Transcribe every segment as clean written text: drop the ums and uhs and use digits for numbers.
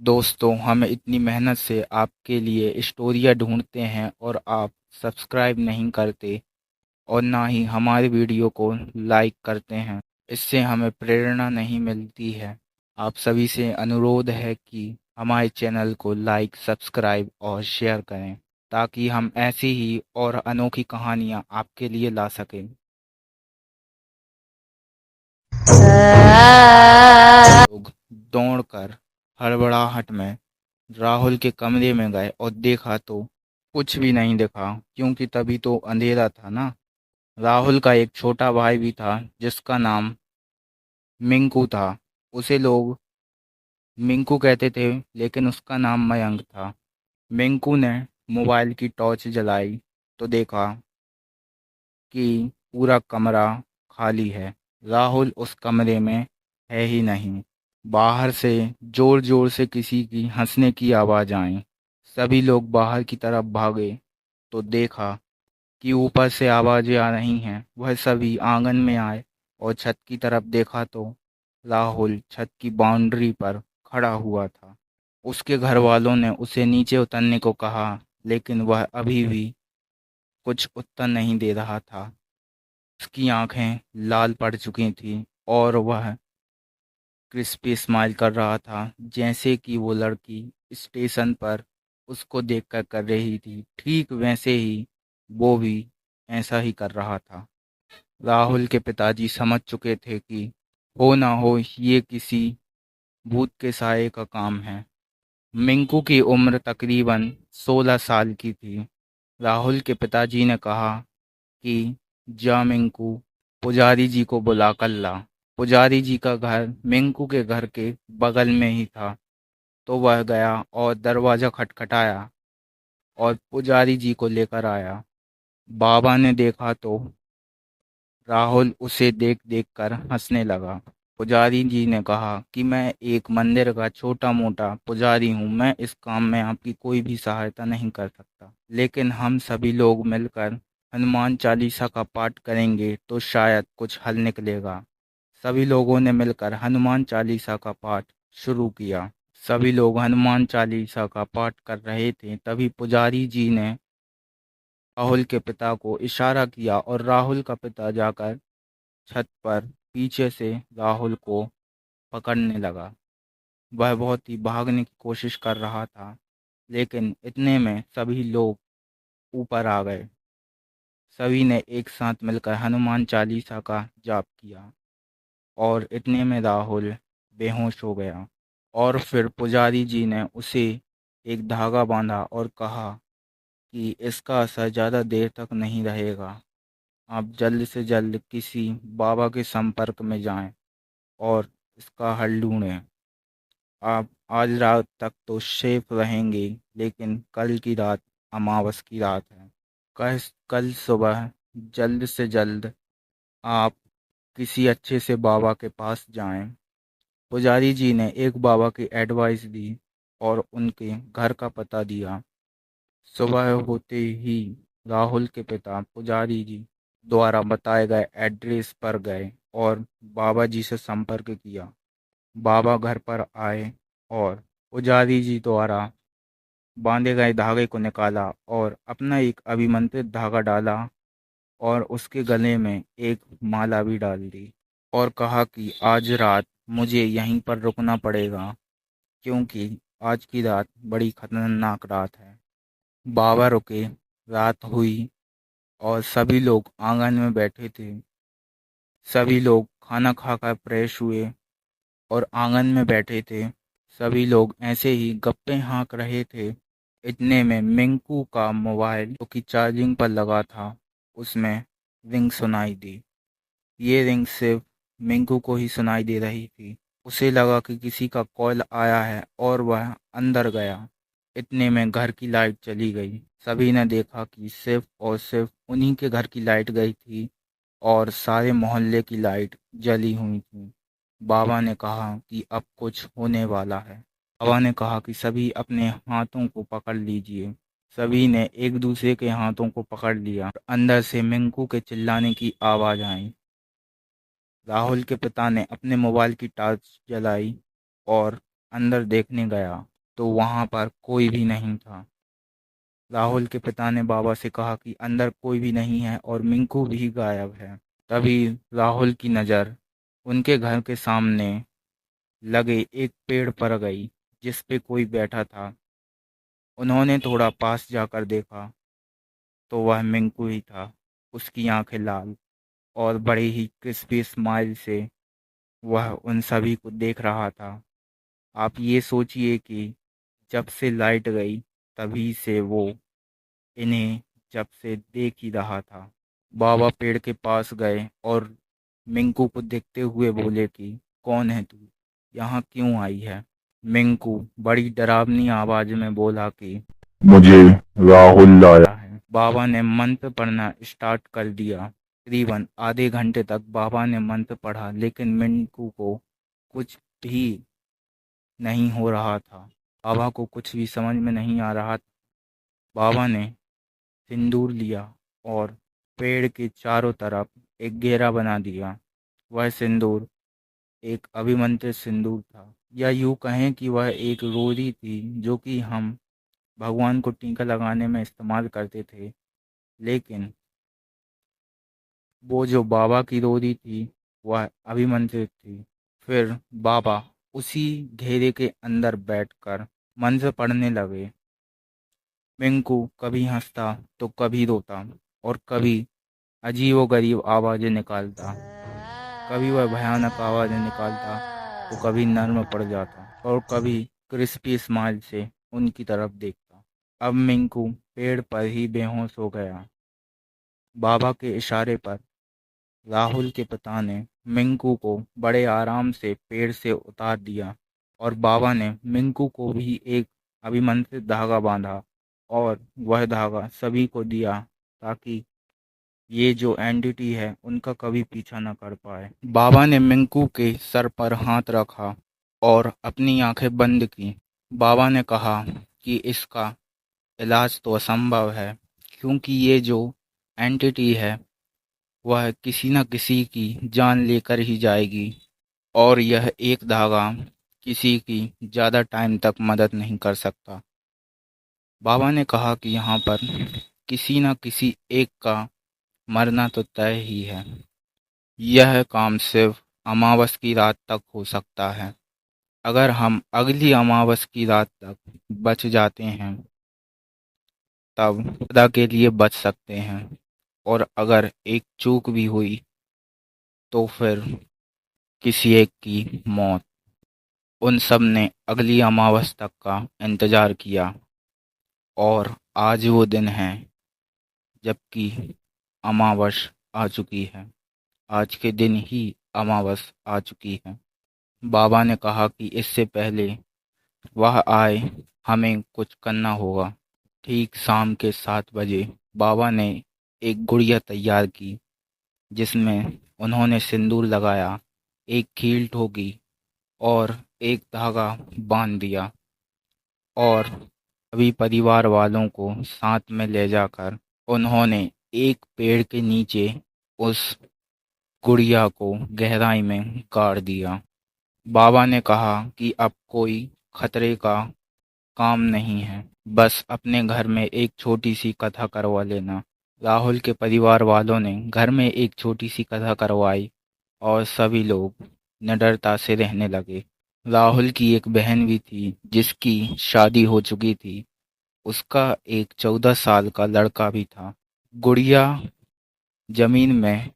दोस्तों, हम इतनी मेहनत से आपके लिए स्टोरियाँ ढूँढते हैं और आप सब्सक्राइब नहीं करते और ना ही हमारे वीडियो को लाइक करते हैं। इससे हमें प्रेरणा नहीं मिलती है। आप सभी से अनुरोध है कि हमारे चैनल को लाइक, सब्सक्राइब और शेयर करें ताकि हम ऐसी ही और अनोखी कहानियाँ आपके लिए ला सकें। लोग दौड़कर हड़बड़ाहट में राहुल के कमरे में गए और देखा तो कुछ भी नहीं दिखा, क्योंकि तभी तो अंधेरा था ना। राहुल का एक छोटा भाई भी था जिसका नाम मिंकू था। उसे लोग मिंकू कहते थे, लेकिन उसका नाम मयंक था। मिंकू ने मोबाइल की टॉर्च जलाई तो देखा कि पूरा कमरा खाली है। राहुल उस कमरे में है ही नहीं। बाहर से जोर जोर से किसी की हंसने की आवाज़ आई। सभी लोग बाहर की तरफ भागे तो देखा कि ऊपर से आवाज़ें आ रही हैं। वह सभी आंगन में आए और छत की तरफ देखा तो राहुल छत की बाउंड्री पर खड़ा हुआ था। उसके घर वालों ने उसे नीचे उतरने को कहा, लेकिन वह अभी भी कुछ उत्तर नहीं दे रहा था। उसकी आंखें लाल पड़ चुकी थीं और वह क्रिस्पी स्माइल कर रहा था, जैसे कि वो लड़की स्टेशन पर उसको देखकर कर रही थी। ठीक वैसे ही वो भी ऐसा ही कर रहा था। राहुल के पिताजी समझ चुके थे कि हो ना हो ये किसी भूत के साये का काम है। मिंकू की उम्र तकरीबन 16 साल की थी। राहुल के पिताजी ने कहा कि जा मिंकू, पुजारी जी को बुला कर ला। पुजारी जी का घर मिंकू के घर के बगल में ही था। तो वह गया और दरवाज़ा खटखटाया और पुजारी जी को लेकर आया। बाबा ने देखा तो राहुल उसे देख देख कर हंसने लगा। पुजारी जी ने कहा कि मैं एक मंदिर का छोटा मोटा पुजारी हूँ। मैं इस काम में आपकी कोई भी सहायता नहीं कर सकता, लेकिन हम सभी लोग मिलकर हनुमान चालीसा का पाठ करेंगे तो शायद कुछ हल निकलेगा। सभी लोगों ने मिलकर हनुमान चालीसा का पाठ शुरू किया। सभी लोग हनुमान चालीसा का पाठ कर रहे थे, तभी पुजारी जी ने राहुल के पिता को इशारा किया और राहुल का पिता जाकर छत पर पीछे से राहुल को पकड़ने लगा। वह बहुत ही भागने की कोशिश कर रहा था, लेकिन इतने में सभी लोग ऊपर आ गए। सभी ने एक साथ मिलकर हनुमान चालीसा का जाप किया और इतने में राहुल बेहोश हो गया। और फिर पुजारी जी ने उसे एक धागा बांधा और कहा कि इसका असर ज़्यादा देर तक नहीं रहेगा। आप जल्द से जल्द किसी बाबा के संपर्क में जाएं और इसका हल ढूंढें। आप आज रात तक तो सेफ रहेंगे, लेकिन कल की रात अमावस की रात है। कल सुबह जल्द से जल्द आप किसी अच्छे से बाबा के पास जाएं। पुजारी जी ने एक बाबा की एडवाइस दी और उनके घर का पता दिया। सुबह होते ही राहुल के पिता पुजारी जी द्वारा बताए गए एड्रेस पर गए और बाबा जी से संपर्क किया। बाबा घर पर आए और पुजारी जी द्वारा बांधे गए धागे को निकाला और अपना एक अभिमंत्रित धागा डाला और उसके गले में एक माला भी डाल दी और कहा कि आज रात मुझे यहीं पर रुकना पड़ेगा, क्योंकि आज की रात बड़ी खतरनाक रात है। बाबा रुके। रात हुई और सभी लोग आंगन में बैठे थे। सभी लोग खाना खाकर फ्रेश हुए और आंगन में बैठे थे। सभी लोग ऐसे ही गप्पे हाँक रहे थे। इतने में मिंकू का मोबाइल जो कि चार्जिंग पर लगा था, उसमें रिंग सुनाई दी। ये रिंग सिर्फ मिंकू को ही सुनाई दे रही थी। उसे लगा कि किसी का कॉल आया है और वह अंदर गया। इतने में घर की लाइट चली गई। सभी ने देखा कि सिर्फ और सिर्फ उन्हीं के घर की लाइट गई थी और सारे मोहल्ले की लाइट जली हुई थी। बाबा ने कहा कि अब कुछ होने वाला है। बाबा ने कहा कि सभी अपने हाथों को पकड़ लीजिए। सभी ने एक दूसरे के हाथों को पकड़ लिया। अंदर से मिंकू के चिल्लाने की आवाज़ आई। राहुल के पिता ने अपने मोबाइल की टॉर्च जलाई और अंदर देखने गया तो वहाँ पर कोई भी नहीं था। राहुल के पिता ने बाबा से कहा कि अंदर कोई भी नहीं है और मिंकू भी गायब है। तभी राहुल की नज़र उनके घर के सामने लगे एक पेड़ पर गई जिस पे कोई बैठा था। उन्होंने थोड़ा पास जाकर देखा तो वह मिंकू ही था। उसकी आंखें लाल और बड़े ही क्रिस्पी स्माइल से वह उन सभी को देख रहा था। आप ये सोचिए कि जब से लाइट गई तभी से वो इन्हें जब से देख ही रहा था। बाबा पेड़ के पास गए और मिंकू को देखते हुए बोले कि कौन है तू, यहाँ क्यों आई है? मिंकू बड़ी डरावनी आवाज में बोला कि मुझे राहुल लाया। है। बाबा ने मंत्र पढ़ना स्टार्ट कर दिया। करीबन आधे घंटे तक बाबा ने मंत्र पढ़ा लेकिन मिंकू को कुछ भी नहीं हो रहा था। बाबा को कुछ भी समझ में नहीं आ रहा था। बाबा ने सिंदूर लिया और पेड़ के चारों तरफ एक घेरा बना दिया। वह सिंदूर एक अभिमंत्रित सिंदूर था, या यूं कहें कि वह एक रोरी थी जो कि हम भगवान को टीका लगाने में इस्तेमाल करते थे। लेकिन वो जो बाबा की रोरी थी वह अभिमंत्रित थी। फिर बाबा उसी घेरे के अंदर बैठकर मंत्र पढ़ने लगे। मिंकू कभी हंसता तो कभी रोता और कभी अजीबोगरीब आवाज़ें निकालता। कभी वह भयानक आवाज़ें निकालता तो कभी नर्म पड़ जाता और कभी क्रिस्पी स्माइल से उनकी तरफ देखता। अब मिंकू पेड़ पर ही बेहोश हो गया। बाबा के इशारे पर राहुल के पिता ने मिंकू को बड़े आराम से पेड़ से उतार दिया और बाबा ने मिंकू को भी एक अभिमंत्रित धागा बांधा और वह धागा सभी को दिया ताकि ये जो एंटिटी है उनका कभी पीछा न कर पाए। बाबा ने मिंकू के सर पर हाथ रखा और अपनी आंखें बंद की। बाबा ने कहा कि इसका इलाज तो असंभव है क्योंकि ये जो एंटिटी है वह किसी न किसी की जान लेकर ही जाएगी और यह एक धागा किसी की ज़्यादा टाइम तक मदद नहीं कर सकता। बाबा ने कहा कि यहाँ पर किसी न किसी एक का मरना तो तय ही है। यह काम सिर्फ अमावस की रात तक हो सकता है। अगर हम अगली अमावस की रात तक बच जाते हैं तब सदा के लिए बच सकते हैं और अगर एक चूक भी हुई तो फिर किसी एक की मौत। उन सब ने अगली अमावस तक का इंतजार किया और आज वो दिन है जबकि अमावस आ चुकी है। आज के दिन ही अमावस आ चुकी है। बाबा ने कहा कि इससे पहले वह आए हमें कुछ करना होगा। ठीक शाम के 7 बजे बाबा ने एक गुड़िया तैयार की जिसमें उन्होंने सिंदूर लगाया, एक कील ठोकी और एक धागा बांध दिया और सभी परिवार वालों को साथ में ले जाकर उन्होंने एक पेड़ के नीचे उस गुड़िया को गहराई में गाड़ दिया। बाबा ने कहा कि अब कोई खतरे का काम नहीं है, बस अपने घर में एक छोटी सी कथा करवा लेना। राहुल के परिवार वालों ने घर में एक छोटी सी कथा करवाई और सभी लोग निडरता से रहने लगे। राहुल की एक बहन भी थी जिसकी शादी हो चुकी थी। उसका एक 14 साल का लड़का भी था। गुड़िया जमीन में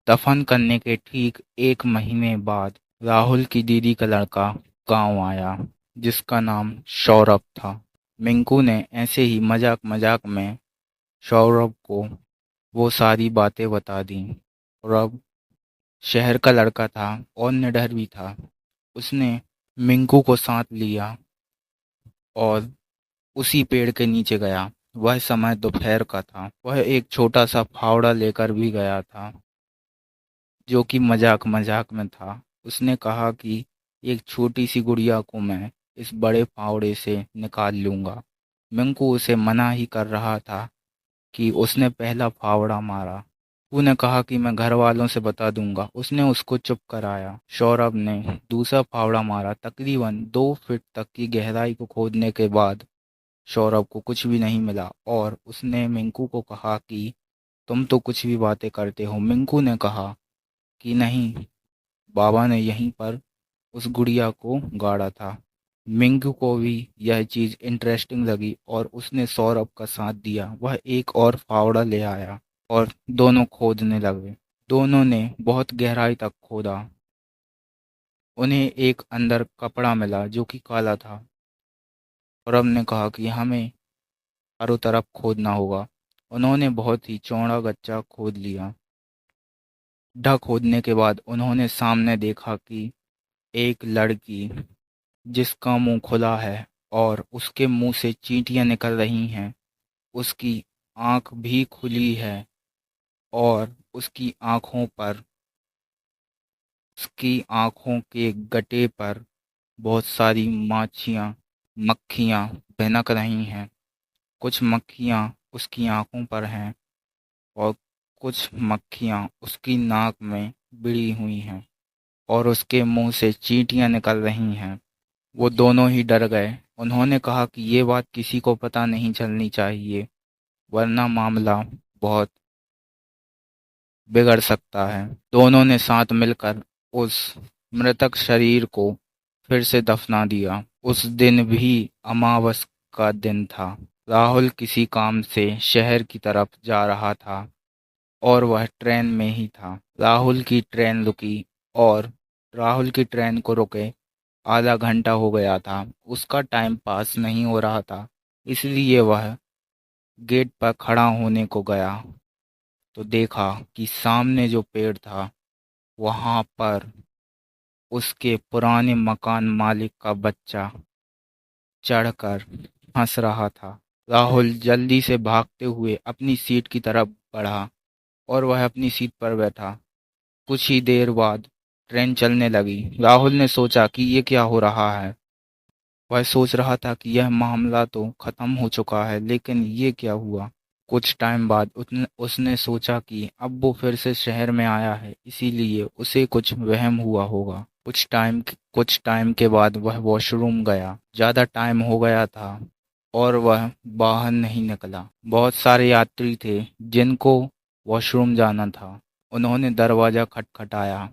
दफन करने के ठीक 1 महीने बाद राहुल की दीदी का लड़का गांव आया जिसका नाम सौरभ था। मिंकू ने ऐसे ही मजाक मजाक में सौरभ को वो सारी बातें बता दी। सौरभ शहर का लड़का था और निडर भी था। उसने मिंकू को साथ लिया और उसी पेड़ के नीचे गया। वह समय दोपहर का था। वह एक छोटा सा फावड़ा लेकर भी गया था जो कि मजाक मजाक में था। उसने कहा कि एक छोटी सी गुड़िया को मैं इस बड़े फावड़े से निकाल लूंगा। मिंकू उसे मना ही कर रहा था कि उसने पहला फावड़ा मारा तूने कहा कि मैं घर वालों से बता दूंगा। उसने उसको चुप कराया। सौरभ ने दूसरा फावड़ा मारा। तकरीबन 2 फीट तक की गहराई को खोदने के बाद सौरभ को कुछ भी नहीं मिला और उसने मिंकू को कहा कि तुम तो कुछ भी बातें करते हो। मिंकू ने कहा कि नहीं, बाबा ने यहीं पर उस गुड़िया को गाड़ा था। मिंकू को भी यह चीज इंटरेस्टिंग लगी और उसने सौरभ का साथ दिया। वह एक और फावड़ा ले आया और दोनों खोदने लगे। दोनों ने बहुत गहराई तक खोदा। उन्हें एक अंदर कपड़ा मिला जो कि काला था। सौरभ ने कहा कि हमें चारों तरफ खोदना होगा। उन्होंने बहुत ही चौड़ा गड्ढा खोद लिया। गड्ढा खोदने के बाद उन्होंने सामने देखा कि एक लड़की जिसका मुंह खुला है और उसके मुंह से चींटियां निकल रही हैं। उसकी आंख भी खुली है और उसकी आंखों के गड्ढे पर बहुत सारी मक्खियां भिनक रही हैं। कुछ मक्खियां उसकी आंखों पर हैं और कुछ मक्खियां उसकी नाक में बिड़ी हुई हैं और उसके मुंह से चींटियां निकल रही हैं। वो दोनों ही डर गए। उन्होंने कहा कि ये बात किसी को पता नहीं चलनी चाहिए, वरना मामला बहुत बिगड़ सकता है। दोनों ने साथ मिलकर उस मृतक शरीर को फिर से दफना दिया। उस दिन भी अमावस का दिन था। राहुल किसी काम से शहर की तरफ जा रहा था और वह ट्रेन में ही था। राहुल की ट्रेन रुकी और राहुल की ट्रेन को रुके आधा घंटा हो गया था। उसका टाइम पास नहीं हो रहा था, इसलिए वह गेट पर खड़ा होने को गया तो देखा कि सामने जो पेड़ था वहां पर उसके पुराने मकान मालिक का बच्चा चढ़कर हंस रहा था। राहुल जल्दी से भागते हुए अपनी सीट की तरफ बढ़ा और वह अपनी सीट पर बैठा। कुछ ही देर बाद ट्रेन चलने लगी। राहुल ने सोचा कि ये क्या हो रहा है। वह सोच रहा था कि यह मामला तो खत्म हो चुका है, लेकिन ये क्या हुआ। कुछ टाइम बाद उसने सोचा कि अब वो फिर से शहर में आया है, इसीलिए उसे कुछ वहम हुआ होगा। कुछ टाइम के बाद वह वॉशरूम गया। ज्यादा टाइम हो गया था और वह बाहर नहीं निकला। बहुत सारे यात्री थे जिनको वॉशरूम जाना था। उन्होंने दरवाजा खटखटाया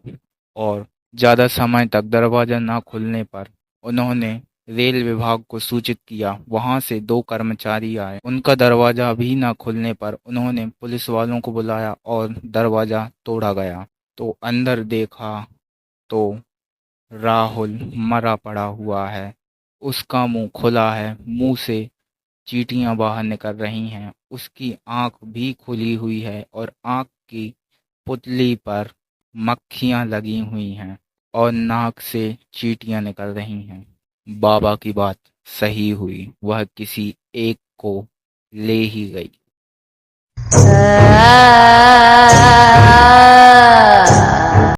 और ज्यादा समय तक दरवाजा न खुलने पर उन्होंने रेल विभाग को सूचित किया। वहां से 2 कर्मचारी आए। उनका दरवाजा भी न खुलने पर उन्होंने पुलिस वालों को बुलाया और दरवाजा तोड़ा गया। तो अंदर देखा तो राहुल मरा पड़ा हुआ है। उसका मुंह खुला है, मुंह से चींटियां बाहर निकल रही हैं। उसकी आंख भी खुली हुई है और आंख की पुतली पर मक्खियां लगी हुई हैं और नाक से चींटियां निकल रही हैं। बाबा की बात सही हुई, वह किसी एक को ले ही गई।